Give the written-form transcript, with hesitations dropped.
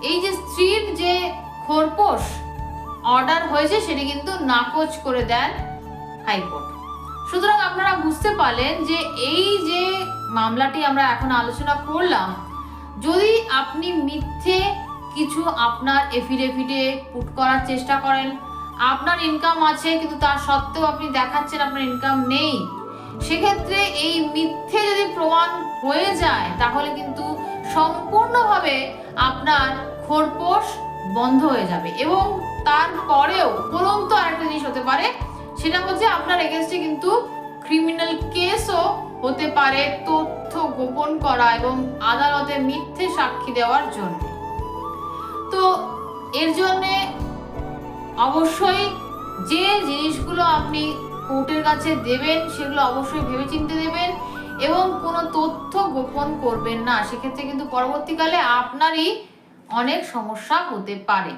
এই যে স্ত্রীর যে খোরপোশ অর্ডার হয়েছে সেটি কিন্তু নাকচ করে দেন হাইকোর্ট। সুতরাং আপনারা বুঝতে পারলেন যে এই যে মামলাটি আমরা এখন আলোচনা করলাম, যদি আপনি মিথ্যে কিছু আপনার এফিডেভিটে পুট করার চেষ্টা করেন, আপনার ইনকাম আছে কিন্তু তার সত্ত্বেও আপনি দেখাচ্ছেন আপনার ইনকাম নেই, সেক্ষেত্রে এই মিথ্যে যদি প্রমাণ হয়ে যায় তাহলে কিন্তু সম্পূর্ণভাবে আপনার খোরপোশ বন্ধ হয়ে যাবে। এবং তারপরেও উপরন্তু আরেকটা জিনিস হতে পারে, সেটা হচ্ছে আপনার এগেইনস্টে কিন্তু ক্রিমিনাল কেসও হতে পারে তথ্য গোপন করা এবং আদালতে মিথ্যে সাক্ষী দেওয়ার জন্য। তো এর জন্যে অবশ্যই যে জিনিসগুলো আপনি কোর্টের কাছে দেবেন সেগুলো অবশ্যই ভেবেচিন্তে দেবেন এবং কোনো তথ্য গোপন করবেন না, সেক্ষেত্রে কিন্তু পরবর্তীকালে আপনারই অনেক সমস্যা হতে পারে।